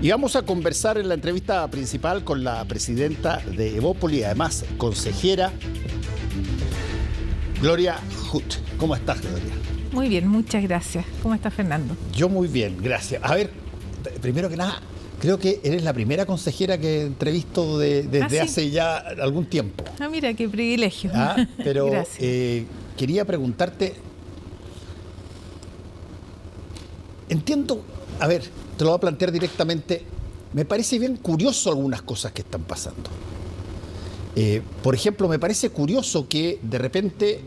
Y vamos a conversar en la entrevista principal con la presidenta de Evópoli, además consejera, Gloria Huth. ¿Cómo estás, Gloria? Muy bien, muchas gracias. ¿Cómo estás, Fernando? Yo muy bien, gracias. A ver, primero que nada, creo que eres la primera consejera que entrevisto desde hace ya algún tiempo. Ah, mira, qué privilegio. Pero quería preguntarte, entiendo, a ver, te lo voy a plantear directamente, me parece bien curioso algunas cosas que están pasando. Por ejemplo, me parece curioso que de repente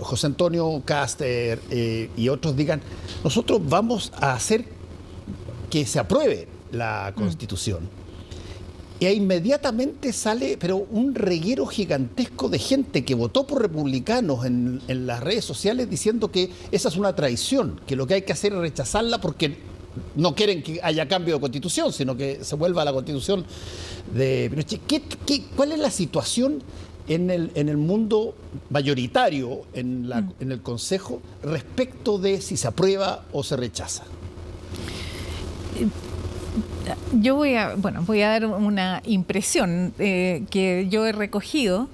José Antonio Kast y otros digan, nosotros vamos a hacer que se apruebe la Constitución. E inmediatamente sale, pero un reguero gigantesco de gente que votó por republicanos en las redes sociales diciendo que esa es una traición, que lo que hay que hacer es rechazarla porque no quieren que haya cambio de Constitución, sino que se vuelva a la Constitución de Pinochet. ¿Cuál es la situación en el mundo mayoritario, en el Consejo, respecto de si se aprueba o se rechaza? Yo voy a dar una impresión que yo he recogido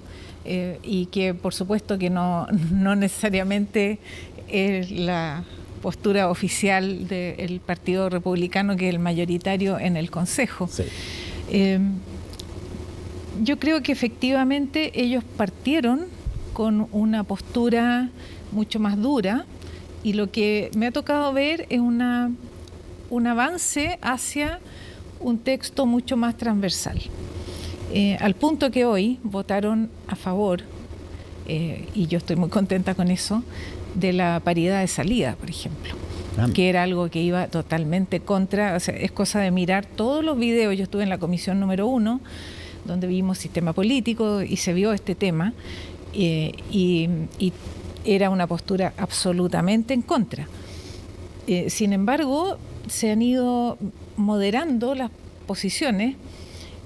y que por supuesto que no necesariamente es la postura oficial del Partido Republicano, que es el mayoritario en el Consejo. Sí. Yo creo que efectivamente ellos partieron con una postura mucho más dura y lo que me ha tocado ver es un avance hacia un texto mucho más transversal. Al punto que hoy votaron a favor, y yo estoy muy contenta con eso, de la paridad de salida, por ejemplo, que era algo que iba totalmente contra, o sea, es cosa de mirar todos los videos. Yo estuve en la comisión número 1, donde vimos sistema político y se vio este tema, y era una postura absolutamente en contra. Sin embargo, se han ido moderando las posiciones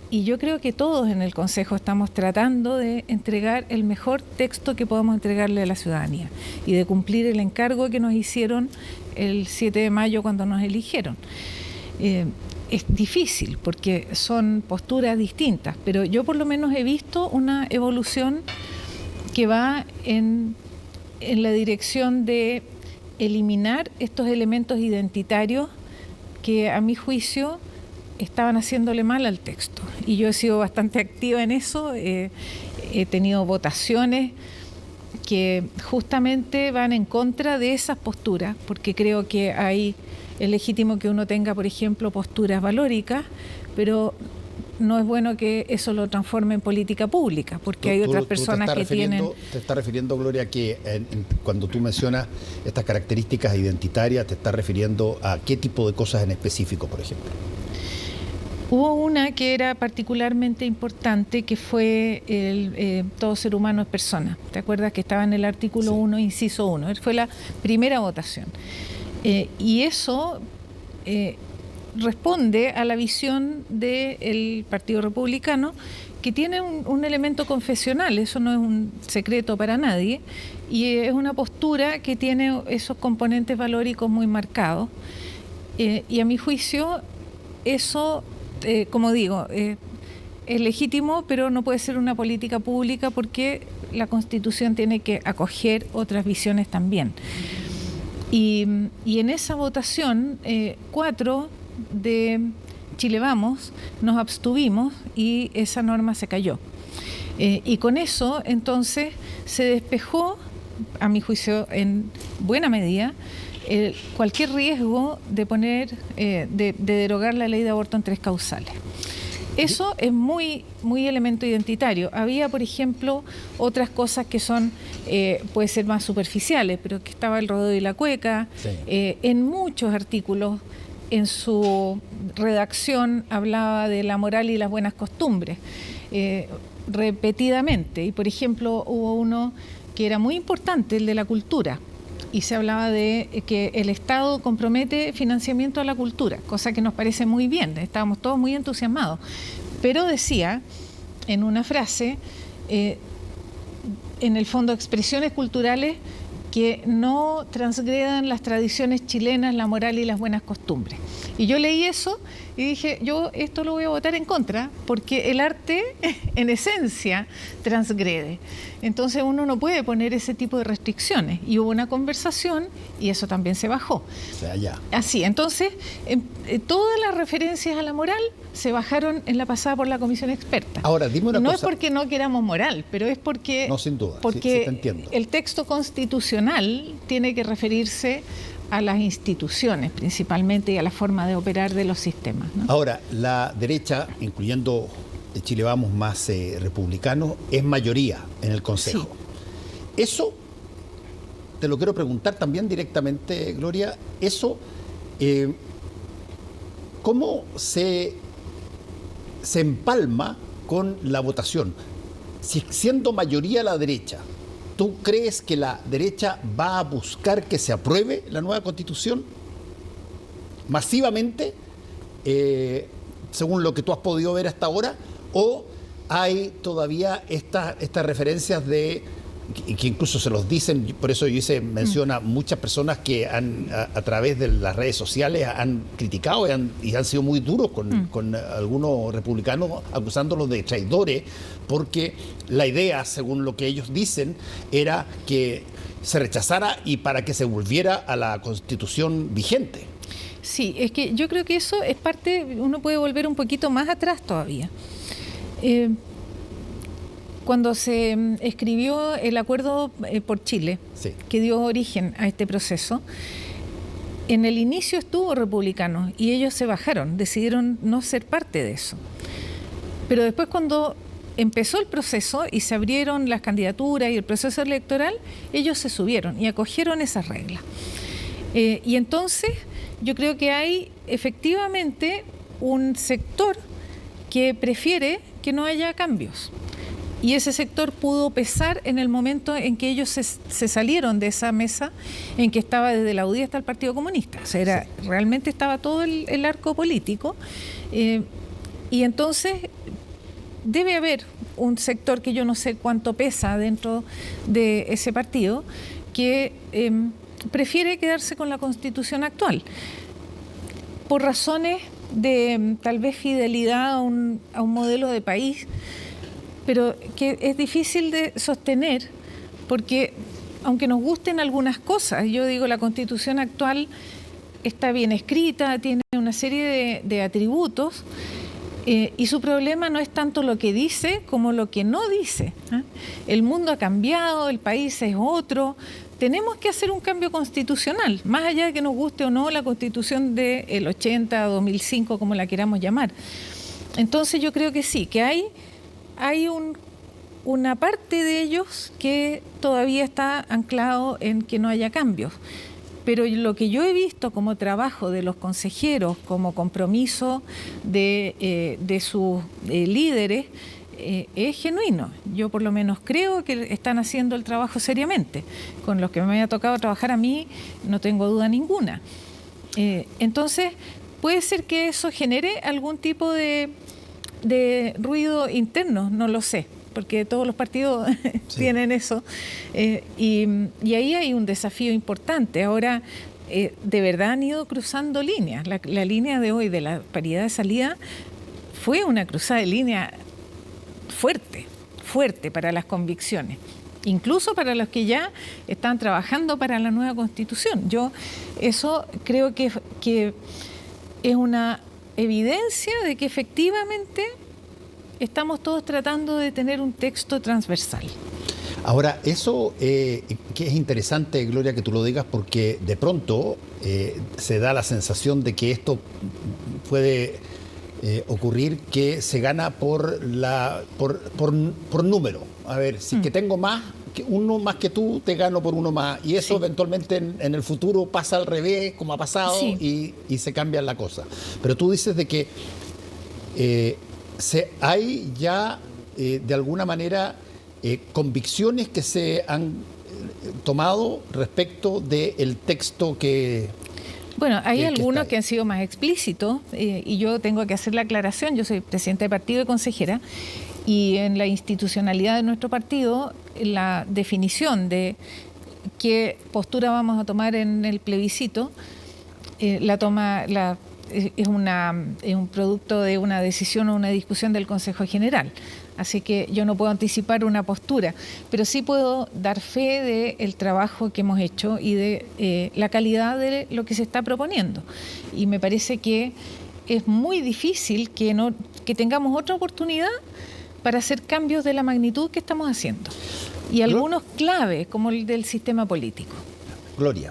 y yo creo que todos en el Consejo estamos tratando de entregar el mejor texto que podamos entregarle a la ciudadanía y de cumplir el encargo que nos hicieron el 7 de mayo cuando nos eligieron. Es difícil porque son posturas distintas, pero yo por lo menos he visto una evolución que va en la dirección de eliminar estos elementos identitarios que a mi juicio estaban haciéndole mal al texto. Y yo he sido bastante activa en eso, he tenido votaciones que justamente van en contra de esas posturas, porque creo que es legítimo que uno tenga, por ejemplo, posturas valóricas, pero no es bueno que eso lo transforme en política pública, porque hay otras personas que tienen... ¿Te estás refiriendo, Gloria, que cuando tú mencionas estas características identitarias, te estás refiriendo a qué tipo de cosas en específico, por ejemplo? Hubo una que era particularmente importante, que fue todo ser humano es persona. ¿Te acuerdas que estaba en el artículo 1, inciso 1? Fue la primera votación. Y eso responde a la visión del Partido Republicano, que tiene un elemento confesional, eso no es un secreto para nadie, y es una postura que tiene esos componentes valóricos muy marcados. Y a mi juicio, eso, como digo, es legítimo, pero no puede ser una política pública porque la Constitución tiene que acoger otras visiones también. Y en esa votación, 4 de Chile Vamos nos abstuvimos y esa norma se cayó. Y con eso, entonces, se despejó, a mi juicio, en buena medida, cualquier riesgo de derogar la ley de aborto en 3 causales. Eso es muy elemento identitario. Había, por ejemplo, otras cosas que son, puede ser más superficiales, pero que estaba el rodeo y la cueca. Sí. En muchos artículos, en su redacción, hablaba de la moral y las buenas costumbres, repetidamente. Y, por ejemplo, hubo uno que era muy importante, el de la cultura. Y se hablaba de que el Estado compromete financiamiento a la cultura, cosa que nos parece muy bien, estábamos todos muy entusiasmados. Pero decía, en una frase, en el fondo, expresiones culturales que no transgredan las tradiciones chilenas, la moral y las buenas costumbres. Y yo leí eso y dije, yo esto lo voy a votar en contra, porque el arte en esencia transgrede. Entonces uno no puede poner ese tipo de restricciones. Y hubo una conversación y eso también se bajó. O sea, ya. Así, entonces todas las referencias a la moral se bajaron en la pasada por la comisión experta. Ahora, dime una cosa. No es porque no queramos moral, pero es porque, no, sin duda, porque sí te entiendo. El texto constitucional tiene que referirse a las instituciones principalmente y a la forma de operar de los sistemas, ¿no? Ahora, la derecha, incluyendo Chile Vamos más republicanos, es mayoría en el Consejo. Sí. Eso, te lo quiero preguntar también directamente, Gloria, eso, ¿cómo se empalma con la votación? Si siendo mayoría la derecha, ¿tú crees que la derecha va a buscar que se apruebe la nueva Constitución masivamente, según lo que tú has podido ver hasta ahora? ¿O hay todavía estas referencias de, que incluso se los dicen, por eso yo hice mención a muchas personas que han, a través de las redes sociales han criticado y han sido muy duros con algunos republicanos, acusándolos de traidores, porque la idea, según lo que ellos dicen, era que se rechazara y para que se volviera a la Constitución vigente. Sí, es que yo creo que eso es parte, uno puede volver un poquito más atrás todavía. Cuando se escribió el acuerdo por Chile, sí, que dio origen a este proceso, en el inicio estuvo republicano y ellos se bajaron, decidieron no ser parte de eso. Pero después, cuando empezó el proceso y se abrieron las candidaturas y el proceso electoral, ellos se subieron y acogieron esas reglas. Y entonces yo creo que hay efectivamente un sector que prefiere que no haya cambios. Y ese sector pudo pesar en el momento en que ellos se salieron de esa mesa en que estaba desde la UDI hasta el Partido Comunista. O sea, sí, realmente estaba todo el arco político. Y entonces debe haber un sector que yo no sé cuánto pesa dentro de ese partido que prefiere quedarse con la Constitución actual por razones de tal vez fidelidad a un modelo de país, pero que es difícil de sostener porque, aunque nos gusten algunas cosas, yo digo, la Constitución actual está bien escrita, tiene una serie de atributos, y su problema no es tanto lo que dice como lo que no dice. El mundo ha cambiado, el país es otro. Tenemos que hacer un cambio constitucional, más allá de que nos guste o no la Constitución del 80, 2005, como la queramos llamar. Entonces yo creo que sí, que hay una parte de ellos que todavía está anclado en que no haya cambios. Pero lo que yo he visto como trabajo de los consejeros, como compromiso de sus líderes, es genuino. Yo por lo menos creo que están haciendo el trabajo seriamente. Con los que me haya tocado trabajar a mí, no tengo duda ninguna. Entonces, puede ser que eso genere algún tipo de ruido interno, no lo sé, porque todos los partidos sí tienen eso. Y ahí hay un desafío importante. Ahora, de verdad han ido cruzando líneas. La línea de hoy de la paridad de salida fue una cruzada de línea fuerte para las convicciones, incluso para los que ya están trabajando para la nueva Constitución. Yo eso creo que es una evidencia de que efectivamente estamos todos tratando de tener un texto transversal. Ahora, eso que es interesante, Gloria, que tú lo digas, porque de pronto se da la sensación de que esto puede ocurrir que se gana por número. A ver, si que tengo más, que uno más que tú, te gano por uno más. Y eso sí, eventualmente en el futuro pasa al revés, como ha pasado, sí, y se cambia la cosa. Pero tú dices de que hay ya, de alguna manera, convicciones que se han tomado respecto del texto que... Bueno, hay algunos que han sido más explícitos, y yo tengo que hacer la aclaración. Yo soy presidenta de partido y consejera, y en la institucionalidad de nuestro partido, la definición de qué postura vamos a tomar en el plebiscito. Es un producto de una decisión o una discusión del Consejo General. Así que yo no puedo anticipar una postura, pero sí puedo dar fe del trabajo que hemos hecho y de la calidad de lo que se está proponiendo. Y me parece que es muy difícil que tengamos otra oportunidad para hacer cambios de la magnitud que estamos haciendo. Y algunos clave, como el del sistema político. Gloria,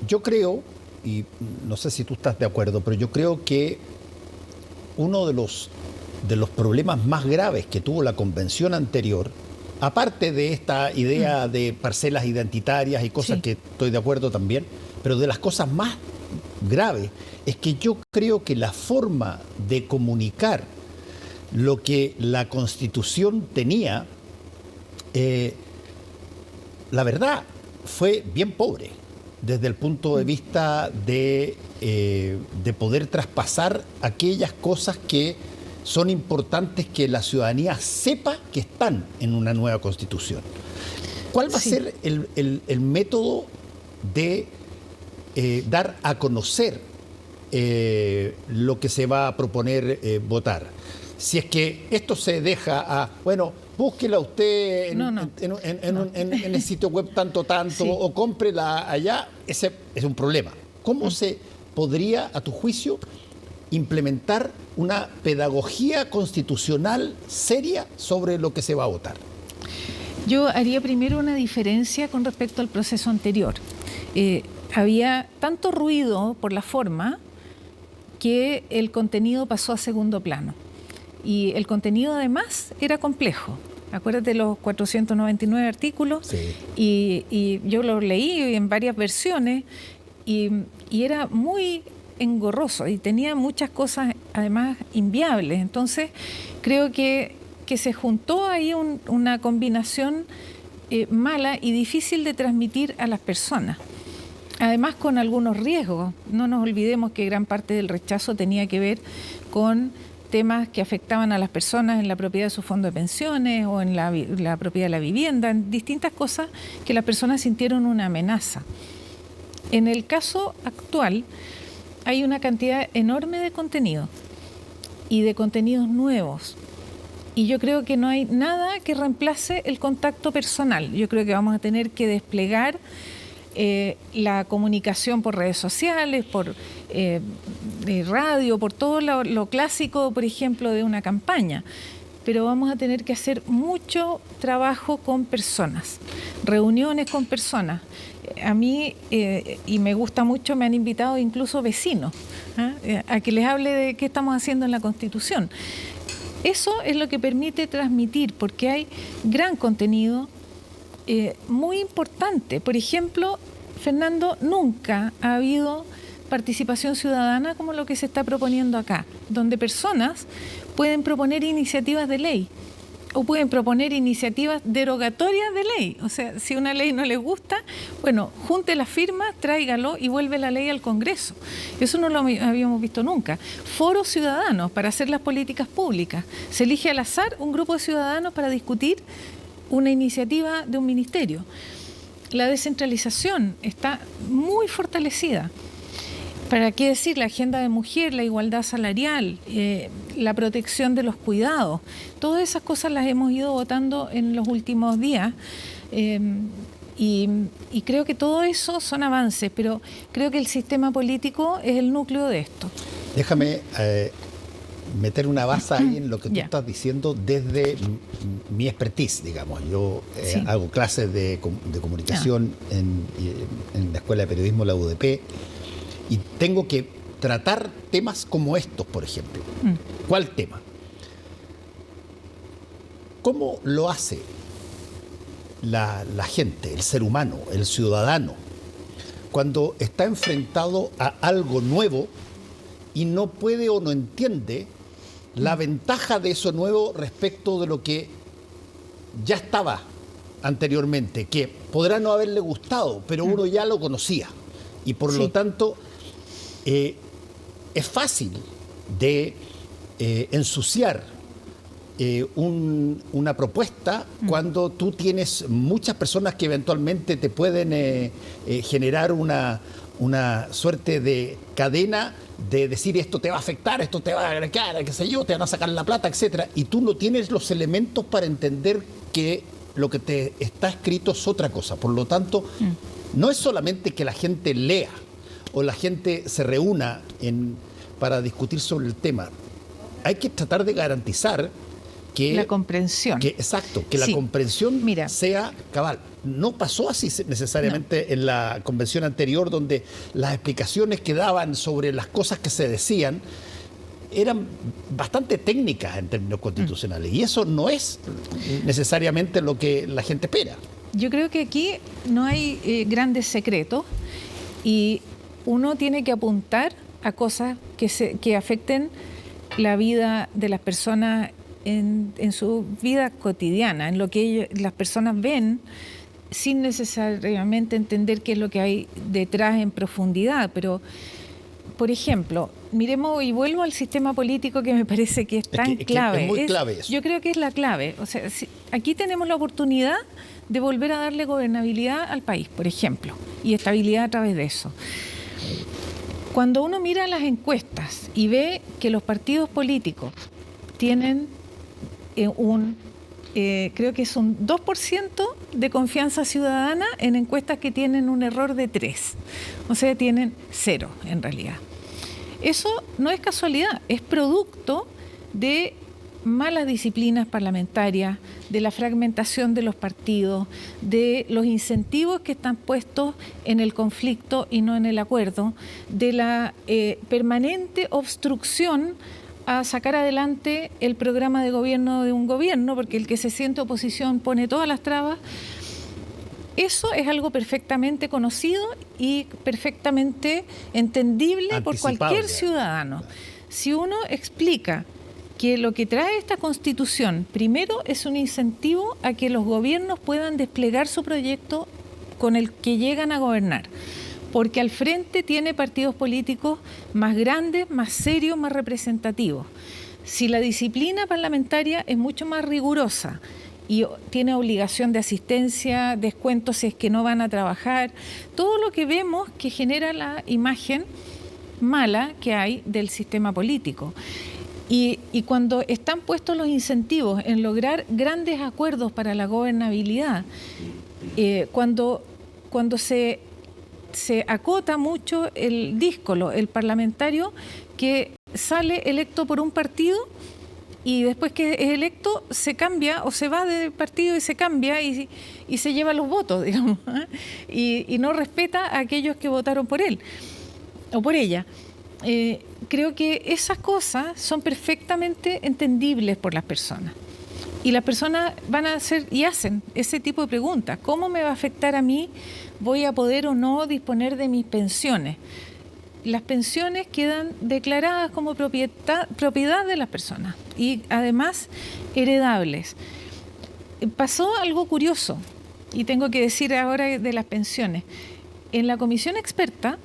yo creo, y no sé si tú estás de acuerdo, pero yo creo que uno de los problemas más graves que tuvo la convención anterior, aparte de esta idea de parcelas identitarias y cosas que estoy de acuerdo también, pero de las cosas más graves es que yo creo que la forma de comunicar lo que la Constitución tenía, la verdad, fue bien pobre desde el punto de vista de poder traspasar aquellas cosas que son importantes que la ciudadanía sepa que están en una nueva Constitución. ¿Cuál va a ser el método de dar a conocer lo que se va a proponer votar? Si es que esto se deja a, bueno, búsquela usted en el sitio web tanto, o cómprela allá, ese es un problema. ¿Cómo se podría, a tu juicio, implementar una pedagogía constitucional seria sobre lo que se va a votar? Yo haría primero una diferencia con respecto al proceso anterior. Había tanto ruido por la forma que el contenido pasó a segundo plano. Y el contenido además era complejo. Acuérdate los 499 artículos y yo los leí en varias versiones y era muy engorroso y tenía muchas cosas además inviables. Entonces creo que se juntó ahí una combinación mala y difícil de transmitir a las personas. Además con algunos riesgos. No nos olvidemos que gran parte del rechazo tenía que ver con temas que afectaban a las personas en la propiedad de su fondo de pensiones o en la propiedad de la vivienda, en distintas cosas que las personas sintieron una amenaza. En el caso actual hay una cantidad enorme de contenido y de contenidos nuevos. Y yo creo que no hay nada que reemplace el contacto personal. Yo creo que vamos a tener que desplegar la comunicación por redes sociales, por radio, por todo lo clásico, por ejemplo, de una campaña. Pero vamos a tener que hacer mucho trabajo con personas, reuniones con personas. A mí, y me gusta mucho, me han invitado incluso vecinos a que les hable de qué estamos haciendo en la Constitución. Eso es lo que permite transmitir, porque hay gran contenido muy importante. Por ejemplo, Fernando, nunca ha habido participación ciudadana como lo que se está proponiendo acá, donde personas pueden proponer iniciativas de ley o pueden proponer iniciativas derogatorias de ley. O sea, si una ley no les gusta, bueno, junte las firmas, tráigalo y vuelve la ley al Congreso. Eso no lo habíamos visto nunca. Foros ciudadanos para hacer las políticas públicas. Se elige al azar un grupo de ciudadanos para discutir una iniciativa de un ministerio. La descentralización está muy fortalecida. ¿Para qué decir? La agenda de mujer, la igualdad salarial, la protección de los cuidados. Todas esas cosas las hemos ido votando en los últimos días y creo que todo eso son avances, pero creo que el sistema político es el núcleo de esto. Déjame meter una base ahí en lo que tú estás diciendo desde mi expertise, digamos. Yo hago clases de comunicación en la Escuela de Periodismo, la UDP, y tengo que tratar temas como estos, por ejemplo. ¿Cuál tema? ¿Cómo lo hace la gente, el ser humano, el ciudadano, cuando está enfrentado a algo nuevo y no puede o no entiende la ventaja de eso nuevo respecto de lo que ya estaba anteriormente, que podrá no haberle gustado, pero uno ya lo conocía y por lo tanto es fácil de ensuciar una propuesta cuando tú tienes muchas personas que eventualmente te pueden generar una suerte de cadena de decir esto te va a afectar, esto te va a agregar, qué sé yo, te van a sacar la plata, etcétera, y tú no tienes los elementos para entender que lo que te está escrito es otra cosa. Por lo tanto, no es solamente que la gente lea o la gente se reúna para discutir sobre el tema. Hay que tratar de garantizar que la comprensión. Exacto, que la comprensión sea cabal. No pasó así necesariamente en la convención anterior, donde las explicaciones que daban sobre las cosas que se decían eran bastante técnicas en términos constitucionales, y eso no es necesariamente lo que la gente espera. Yo creo que aquí no hay grandes secretos, y uno tiene que apuntar a cosas que afecten la vida de las personas en su vida cotidiana, en lo que las personas ven, sin necesariamente entender qué es lo que hay detrás en profundidad. Pero, por ejemplo, miremos, y vuelvo al sistema político, que me parece que es tan clave. Es muy clave eso. Yo creo que es la clave. O sea, aquí tenemos la oportunidad de volver a darle gobernabilidad al país, por ejemplo, y estabilidad a través de eso. Cuando uno mira las encuestas y ve que los partidos políticos tienen creo que es un 2% de confianza ciudadana en encuestas que tienen un error de 3. O sea, tienen 0 en realidad. Eso no es casualidad, es producto de malas disciplinas parlamentarias, de la fragmentación de los partidos, de los incentivos que están puestos en el conflicto y no en el acuerdo, de la permanente obstrucción a sacar adelante el programa de gobierno de un gobierno, porque el que se siente oposición pone todas las trabas. Eso es algo perfectamente conocido y perfectamente entendible por cualquier ciudadano. Si uno explica que lo que trae esta Constitución, primero, es un incentivo a que los gobiernos puedan desplegar su proyecto con el que llegan a gobernar, porque al frente tiene partidos políticos más grandes, más serios, más representativos. Si la disciplina parlamentaria es mucho más rigurosa y tiene obligación de asistencia, descuentos si es que no van a trabajar, todo lo que vemos que genera la imagen mala que hay del sistema político. Y cuando están puestos los incentivos en lograr grandes acuerdos para la gobernabilidad, cuando se acota mucho el díscolo, el parlamentario que sale electo por un partido y después que es electo se cambia o se va del partido y se cambia y se lleva los votos, digamos, y no respeta a aquellos que votaron por él o por ella. Creo que esas cosas son perfectamente entendibles por las personas. Y las personas van a hacer y hacen ese tipo de preguntas. ¿Cómo me va a afectar a mí? ¿Voy a poder o no disponer de mis pensiones? Las pensiones quedan declaradas como propiedad de las personas y además heredables. Pasó algo curioso, y tengo que decir ahora de las pensiones. En la comisión experta,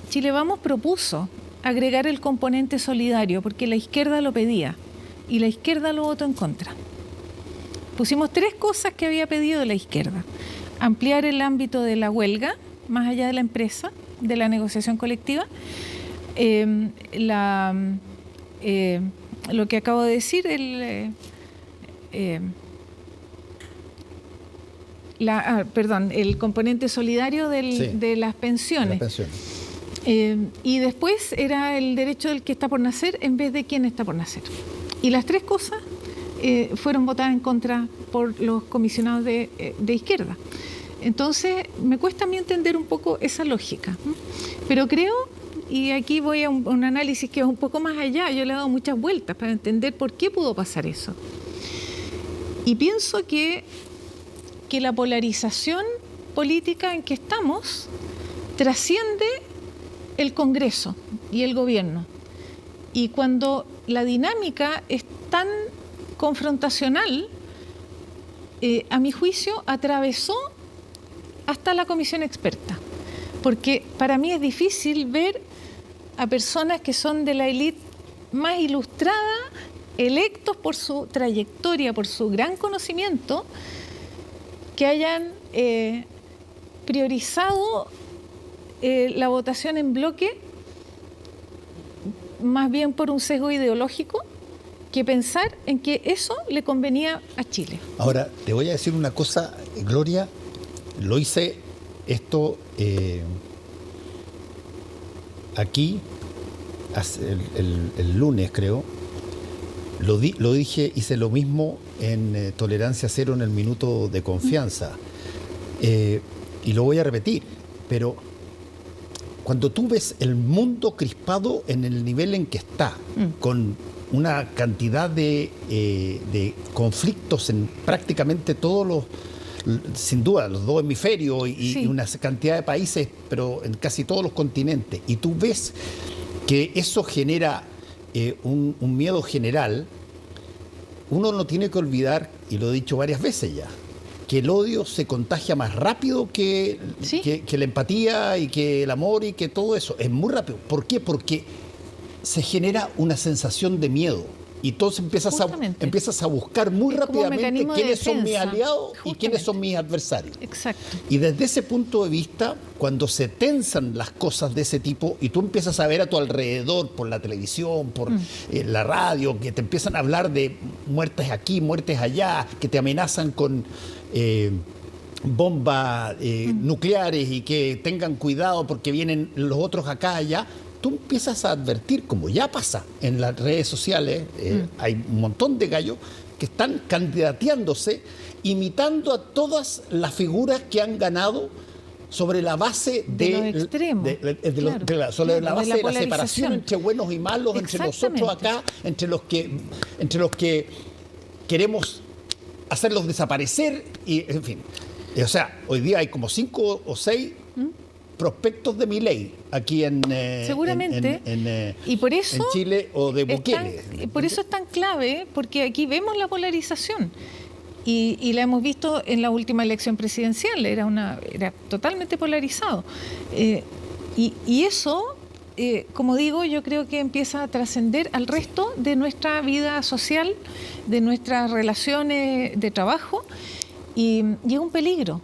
Chile Vamos propuso agregar el componente solidario porque la izquierda lo pedía y la izquierda lo votó en contra. Pusimos 3 cosas que había pedido la izquierda: ampliar el ámbito de la huelga más allá de la empresa, de la negociación colectiva, lo que acabo de decir, el componente solidario de las pensiones. Y después era el derecho del que está por nacer en vez de quien está por nacer. Y las 3 cosas fueron votadas en contra por los comisionados de izquierda. Entonces, me cuesta a mí entender un poco esa lógica. Pero creo, y aquí voy a un análisis que es un poco más allá, yo le he dado muchas vueltas para entender por qué pudo pasar eso. Y pienso que la polarización política en que estamos trasciende el Congreso y el gobierno. Y cuando la dinámica es tan confrontacional, a mi juicio, atravesó hasta la comisión experta. Porque para mí es difícil ver a personas que son de la élite más ilustrada electos por su trayectoria, por su gran conocimiento, que hayan priorizado la votación en bloque más bien por un sesgo ideológico que pensar en que eso le convenía a Chile. Ahora, te voy a decir una cosa, Gloria, lo hice esto aquí el lunes, creo. Lo dije, hice lo mismo en Tolerancia Cero en el Minuto de Confianza. Y lo voy a repetir, pero cuando tú ves el mundo crispado en el nivel en que está, con una cantidad de conflictos en prácticamente todos los, sin duda, los dos hemisferios y una cantidad de países, pero en casi todos los continentes, y tú ves que eso genera un miedo general, uno no tiene que olvidar, y lo he dicho varias veces ya, que el odio se contagia más rápido que la empatía y que el amor y que todo eso. Es muy rápido. ¿Por qué? Porque se genera una sensación de miedo. Y entonces empiezas a buscar muy rápidamente quiénes son mis aliados y quiénes son mis adversarios. Exacto. Y desde ese punto de vista, cuando se tensan las cosas de ese tipo y tú empiezas a ver a tu alrededor por la televisión, por la radio, que te empiezan a hablar de muertes aquí, muertes allá, que te amenazan con bombas nucleares y que tengan cuidado porque vienen los otros acá allá, tú empiezas a advertir, como ya pasa en las redes sociales, hay un montón de gallos que están candidateándose, imitando a todas las figuras que han ganado sobre la base de los extremos, sobre la base de la separación entre buenos y malos, entre nosotros acá, entre los que queremos hacerlos desaparecer, y en fin. O sea, hoy día hay como 5 o 6 prospectos de Milei aquí seguramente y por eso en Chile, o de Bukele. Por eso es tan clave, porque aquí vemos la polarización y la hemos visto en la última elección presidencial, era totalmente polarizado, y eso, como digo, yo creo que empieza a trascender al resto de nuestra vida social, de nuestras relaciones de trabajo, y es un peligro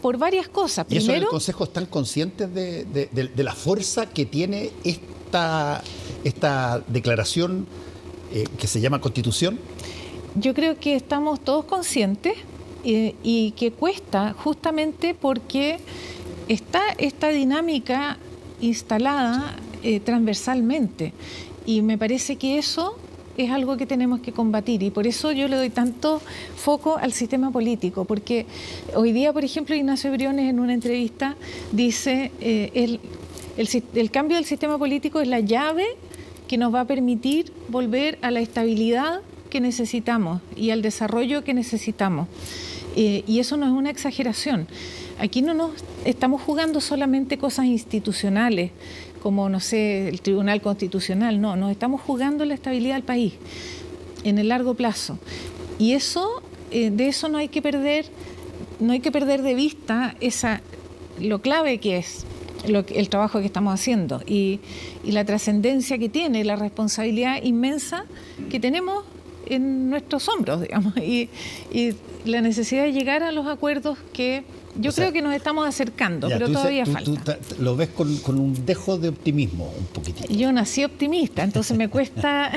por varias cosas. ¿Y eso en el Primero, Consejo están conscientes de la fuerza que tiene esta declaración que se llama Constitución? yo creo que estamos todos conscientes y que cuesta justamente porque está esta dinámica instalada transversalmente, y me parece que eso es algo que tenemos que combatir, y por eso yo le doy tanto foco al sistema político, porque hoy día, por ejemplo, Ignacio Briones en una entrevista dice el cambio del sistema político es la llave que nos va a permitir volver a la estabilidad que necesitamos y al desarrollo que necesitamos, y eso no es una exageración. Aquí no nos estamos jugando solamente cosas institucionales, como, no sé, el Tribunal Constitucional, no, nos estamos jugando la estabilidad del país en el largo plazo. Y eso, de eso no hay que perder de vista lo clave que es el trabajo que estamos haciendo y la trascendencia que tiene, la responsabilidad inmensa que tenemos en nuestros hombros, digamos, y la necesidad de llegar a los acuerdos que yo creo que nos estamos acercando, pero todavía falta. Tú lo ves con un dejo de optimismo, un poquitito. Yo nací optimista, entonces me cuesta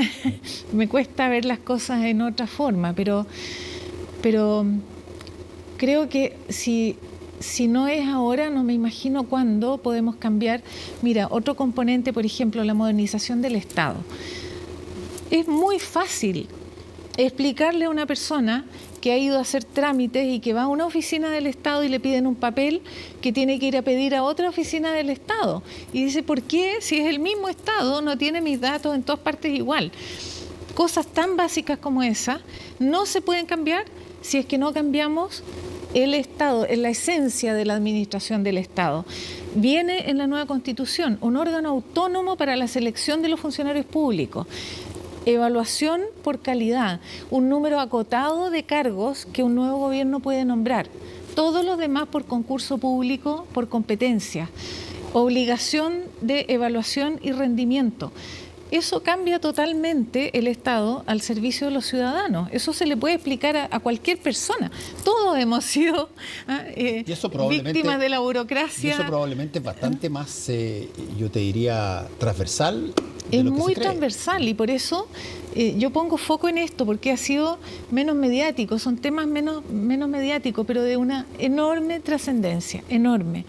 ver las cosas en otra forma, pero creo que si no es ahora, no me imagino cuándo podemos cambiar. Mira, otro componente, por ejemplo, la modernización del Estado. Es muy fácil explicarle a una persona que ha ido a hacer trámites y que va a una oficina del Estado y le piden un papel que tiene que ir a pedir a otra oficina del Estado. Y dice, ¿por qué? Si es el mismo Estado, no tiene mis datos en todas partes igual. Cosas tan básicas como esa no se pueden cambiar si es que no cambiamos el Estado, en la esencia de la administración del Estado. Viene en la nueva Constitución un órgano autónomo para la selección de los funcionarios públicos, evaluación por calidad, un número acotado de cargos que un nuevo gobierno puede nombrar, todos los demás por concurso público, por competencia, obligación de evaluación y rendimiento. eso cambia totalmente el Estado al servicio de los ciudadanos. Eso se le puede explicar a cualquier persona. Todos hemos sido y eso víctimas de la burocracia. Y eso probablemente es bastante más, yo te diría, transversal. Es muy transversal, y por eso yo pongo foco en esto, porque ha sido menos mediático, son temas menos mediáticos, pero de una enorme trascendencia, enorme.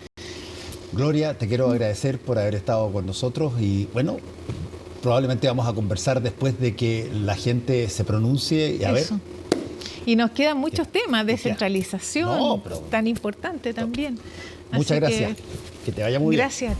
Gloria, te quiero agradecer por haber estado con nosotros y bueno, probablemente vamos a conversar después de que la gente se pronuncie y a ver. Y nos quedan muchos temas, descentralización, pero tan importante también. Muchas gracias. Que te vaya muy bien. Gracias.